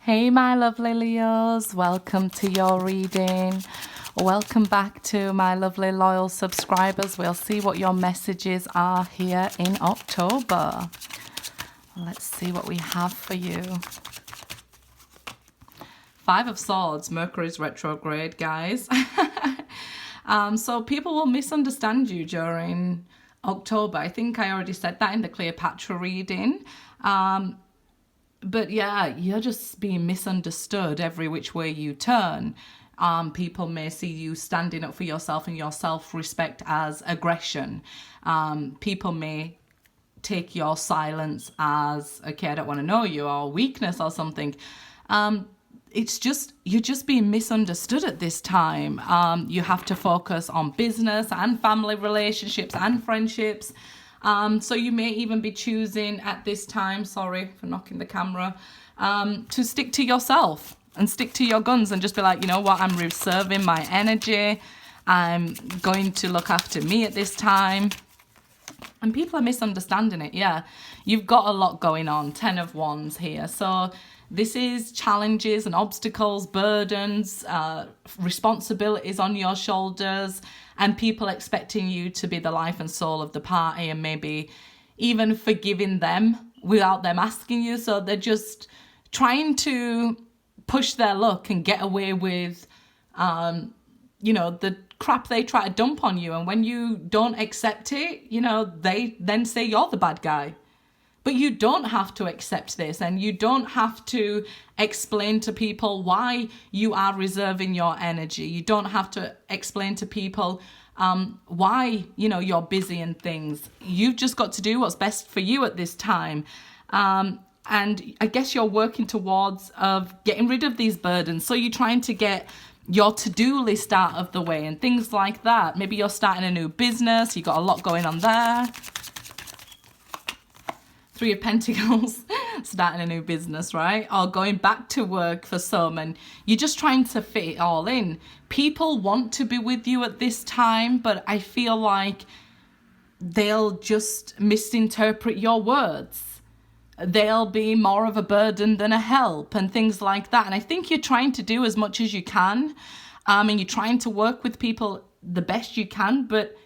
Hey my lovely Leos, welcome to your reading. Welcome back to my lovely loyal subscribers. We'll see what your messages are here in October. Let's see what we have for you. Five of Swords, Mercury's retrograde, guys. So people will misunderstand you during October. I think I already said that in the Cleopatra reading. But yeah, you're just being misunderstood every which way you turn. People may see you standing up for yourself and your self-respect as aggression. People may take your silence as, okay, I don't want to know you, or weakness or something. It's just, you're just being misunderstood at this time. You have to focus on business and family relationships and friendships. So you may even be choosing at this time, sorry for knocking the camera, to stick to yourself and stick to your guns and just be like, you know what, I'm reserving my energy. I'm going to look after me at this time. And people are misunderstanding it, yeah. You've got a lot going on, 10 of Wands here. So this is challenges and obstacles, burdens, responsibilities on your shoulders, and people expecting you to be the life and soul of the party and maybe even forgiving them without them asking you. So they're just trying to push their luck and get away with, you know, the crap they try to dump on you. And when you don't accept it, you know, they then say you're the bad guy. But you don't have to accept this, and you don't have to explain to people why you are reserving your energy. You don't have to explain to people why, you know, you're busy and things. You've just got to do what's best for you at this time. And I guess you're working towards getting rid of these burdens. So you're trying to get your to-do list out of the way and things like that. Maybe you're starting a new business. You've got a lot going on there. Three of Pentacles, starting a new business, right? Or going back to work for some, and you're just trying to fit it all in. People want to be with you at this time, but I feel like they'll just misinterpret your words. They'll be more of a burden than a help and things like that. And I think you're trying to do as much as you can. And you're trying to work with people the best you can, but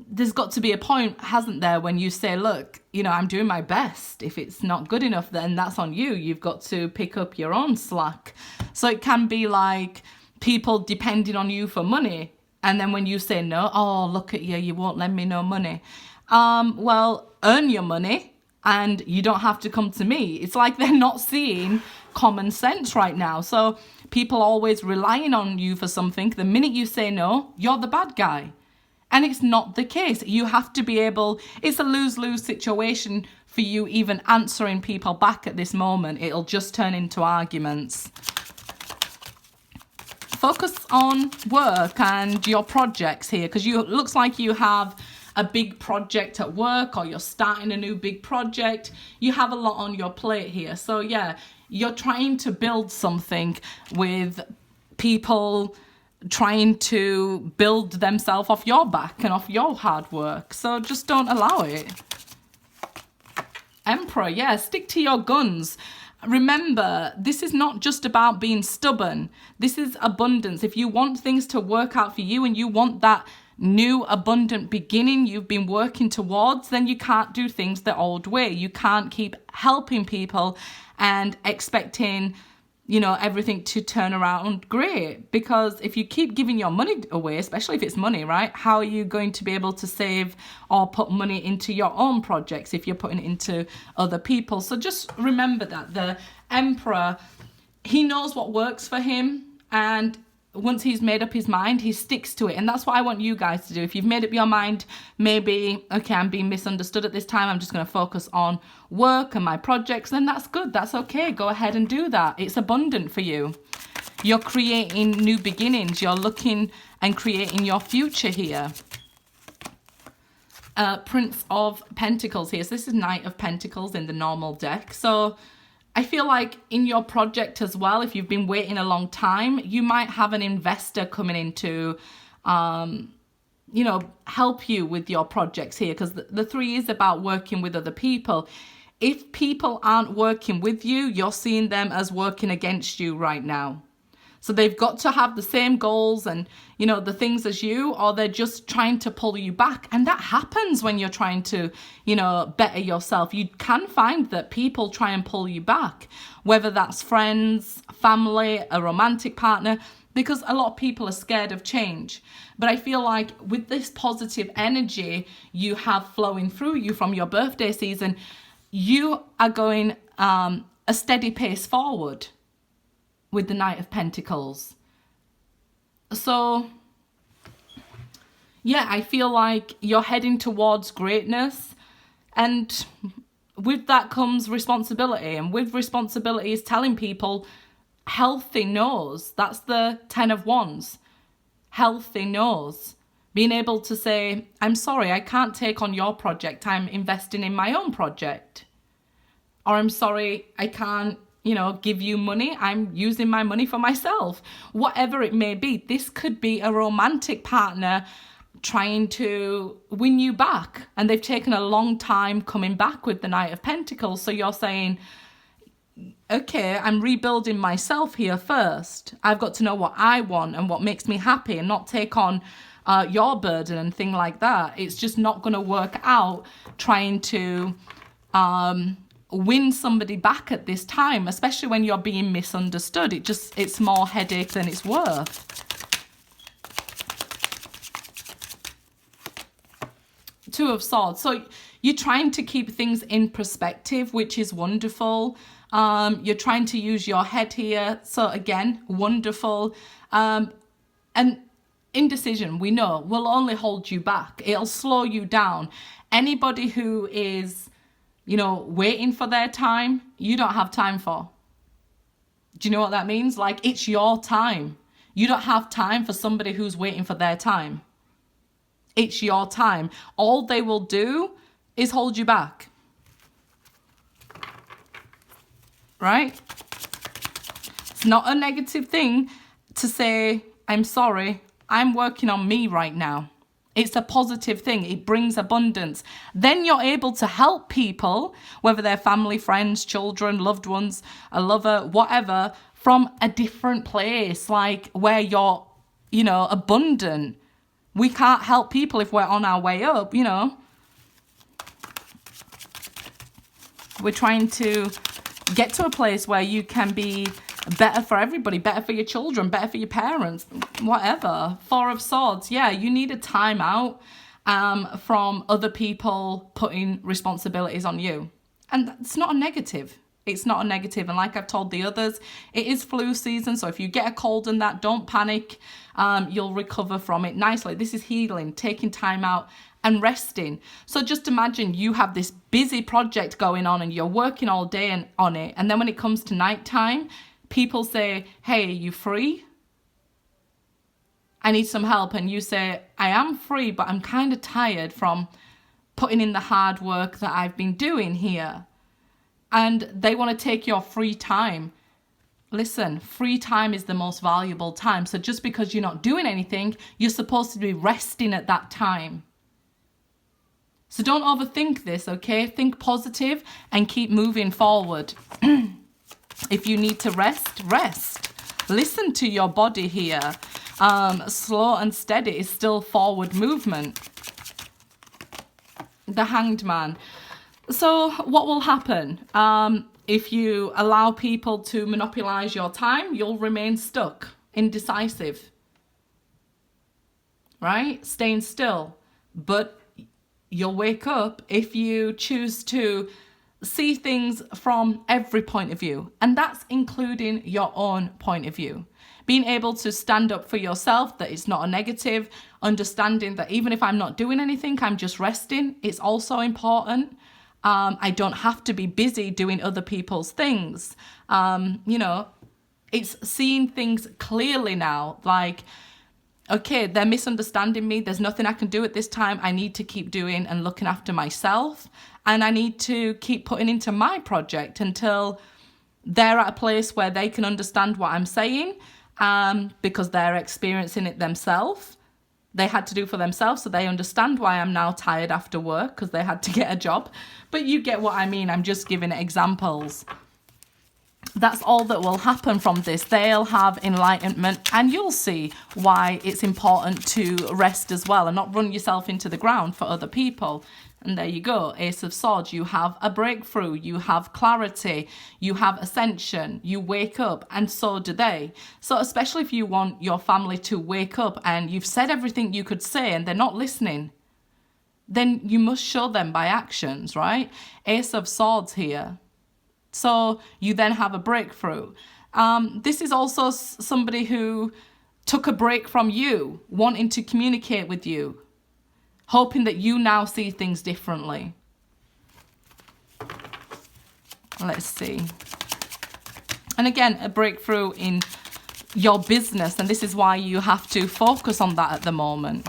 there's got to be a point, hasn't there, when you say, look, you know, I'm doing my best. If it's not good enough, then that's on you. You've got to pick up your own slack. So it can be like people depending on you for money. And then when you say no, oh, look at you, you won't lend me no money. Well, earn your money and you don't have to come to me. It's like they're not seeing common sense right now. So people always relying on you for something. The minute you say no, you're the bad guy. And it's not the case. You have to be able, it's a lose-lose situation for you even answering people back at this moment. It'll just turn into arguments. Focus on work and your projects here, because it looks like you have a big project at work, or you're starting a new big project. You have a lot on your plate here. So yeah, you're trying to build something with people trying to build themselves off your back and off your hard work. So just don't allow it. Emperor, yeah, stick to your guns. Remember, this is not just about being stubborn. This is abundance. If you want things to work out for you and you want that new abundant beginning you've been working towards, then you can't do things the old way. You can't keep helping people and expecting, you know, everything to turn around great. Because if you keep giving your money away, especially if it's money, right, how are you going to be able to save or put money into your own projects if you're putting it into other people? So just remember that the Emperor, he knows what works for him, and once he's made up his mind, he sticks to it. And that's what I want you guys to do. If you've made up your mind, maybe, okay, I'm being misunderstood at this time, I'm just going to focus on work and my projects, then that's good. That's okay. Go ahead and do that. It's abundant for you. You're creating new beginnings. You're looking and creating your future here. Prince of Pentacles here. So this is Knight of Pentacles in the normal deck. So I feel like in your project as well, if you've been waiting a long time, you might have an investor coming in to, you know, help you with your projects here. Because the three is about working with other people. if people aren't working with you, you're seeing them as working against you right now. So they've got to have the same goals and, you know, the things as you, or they're just trying to pull you back. And that happens when you're trying to, you know, better yourself. You can find that people try and pull you back, whether that's friends, family, a romantic partner, because a lot of people are scared of change. But I feel like with this positive energy you have flowing through you from your birthday season, you are going a steady pace forward with the Knight of Pentacles. So, yeah, I feel like you're heading towards greatness. And with that comes responsibility. And with responsibility is telling people healthy no's. That's the 10 of Wands. Healthy no's. Being able to say, I'm sorry, I can't take on your project. I'm investing in my own project. Or I'm sorry, I can't, you know, give you money. I'm using my money for myself. Whatever it may be, this could be a romantic partner trying to win you back. And they've taken a long time coming back with the Knight of Pentacles. So you're saying, okay, I'm rebuilding myself here first. I've got to know what I want and what makes me happy and not take on your burden and thing like that. It's just not going to work out trying to win somebody back at this time, especially when you're being misunderstood. It's more headache than it's worth. Two of Swords. So you're trying to keep things in perspective, which is wonderful. You're trying to use your head here. So again, wonderful. And indecision, we know, will only hold you back. It'll slow you down. Anybody who is, you know, waiting for their time, you don't have time for. Do you know what that means? Like, it's your time. You don't have time for somebody who's waiting for their time. It's your time. All they will do is hold you back. Right? It's not a negative thing to say, I'm sorry, I'm working on me right now. It's a positive thing. It brings abundance. Then you're able to help people, whether they're family, friends, children, loved ones, a lover, whatever, from a different place, like where you're, you know, abundant. We can't help people if we're on our way up, you know. We're trying to get to a place where you can be better for everybody, better for your children, better for your parents, whatever. Four of Swords, yeah, you need a time out from other people putting responsibilities on you. And that's not a negative. It's not a negative. And like I've told the others, it is flu season. So if you get a cold and that, don't panic. You'll recover from it nicely. This is healing, taking time out and resting. So just imagine you have this busy project going on and you're working all day on it. And then when it comes to nighttime, people say, hey, are you free? I need some help. And you say, I am free, but I'm kind of tired from putting in the hard work that I've been doing here. And they want to take your free time. Listen, free time is the most valuable time. So just because you're not doing anything, you're supposed to be resting at that time. So don't overthink this, okay? Think positive and keep moving forward. If you need to rest, rest. Listen to your body here. Slow and steady is still forward movement. The Hanged Man. So what will happen? If you allow people to monopolize your time, you'll remain stuck, indecisive. Right? Staying still. But you'll wake up if you choose to see things from every point of view. And that's including your own point of view. Being able to stand up for yourself, that it's not a negative. Understanding that even if I'm not doing anything, I'm just resting. It's also important. I don't have to be busy doing other people's things. You know, it's seeing things clearly now. Like, okay, they're misunderstanding me. There's nothing I can do at this time. I need to keep doing and looking after myself. And I need to keep putting into my project until they're at a place where they can understand what I'm saying, because they're experiencing it themselves. they had to do for themselves, so they understand why I'm now tired after work, because they had to get a job. But you get what I mean. I'm just giving examples. That's all that will happen from this. They'll have enlightenment, and you'll see why it's important to rest as well and not run yourself into the ground for other people. And there you go, Ace of Swords. You have a breakthrough, you have clarity, you have ascension, you wake up, and so do they. So especially if you want your family to wake up and you've said everything you could say and they're not listening, then you must show them by actions, right? Ace of Swords here. So you then have a breakthrough. This is also somebody who took a break from you, wanting to communicate with you, hoping that you now see things differently. Let's see. And again, a breakthrough in your business, and this is why you have to focus on that at the moment.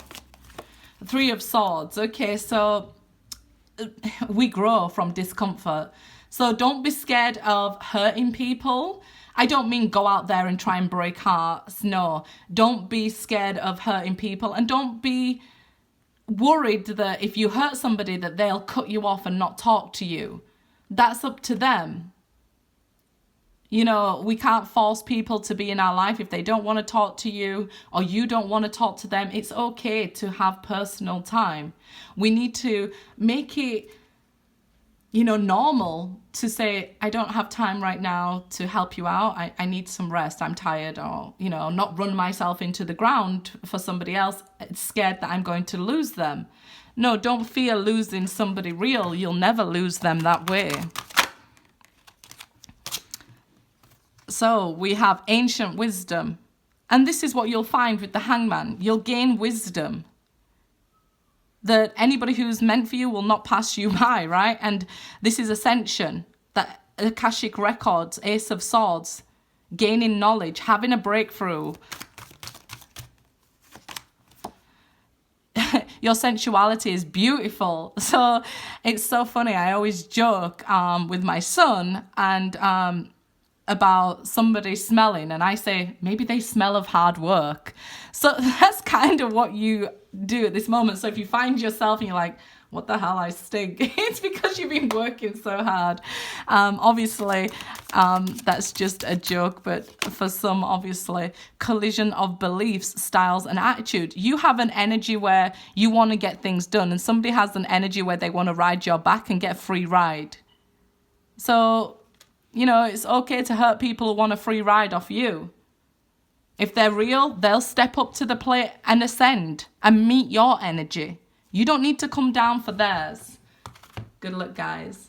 Three of Swords. Okay, so we grow from discomfort. So don't be scared of hurting people. I don't mean go out there and try and break hearts. No, don't be scared of hurting people, and don't be worried that if you hurt somebody that they'll cut you off and not talk to you. That's up to them. You know, we can't force people to be in our life. If they don't want to talk to you or you don't want to talk to them, it's okay to have personal time. We need to make it, you know, normal to say, I don't have time right now to help you out. I need some rest. I'm tired. Or, you know, not run myself into the ground for somebody else. It's scared that I'm going to lose them. No, don't fear losing somebody real. You'll never lose them that way. So we have ancient wisdom. And this is what you'll find with the Hangman. You'll gain wisdom that anybody who's meant for you will not pass you by, right? And this is ascension, that Akashic records, Ace of Swords, gaining knowledge, having a breakthrough. Your sensuality is beautiful. So it's so funny. I always joke with my son and about somebody smelling, and I say, maybe they smell of hard work. So that's kind of what you do at this moment. So if you find yourself and you're like, what the hell, I stink, it's because you've been working so hard. Obviously, that's just a joke, but for some, obviously, collision of beliefs, styles, and attitude. You have an energy where you want to get things done, and somebody has an energy where they want to ride your back and get a free ride. So, you know, it's okay to hurt people who want a free ride off you. If they're real, they'll step up to the plate and ascend and meet your energy. You don't need to come down for theirs. Good luck, guys.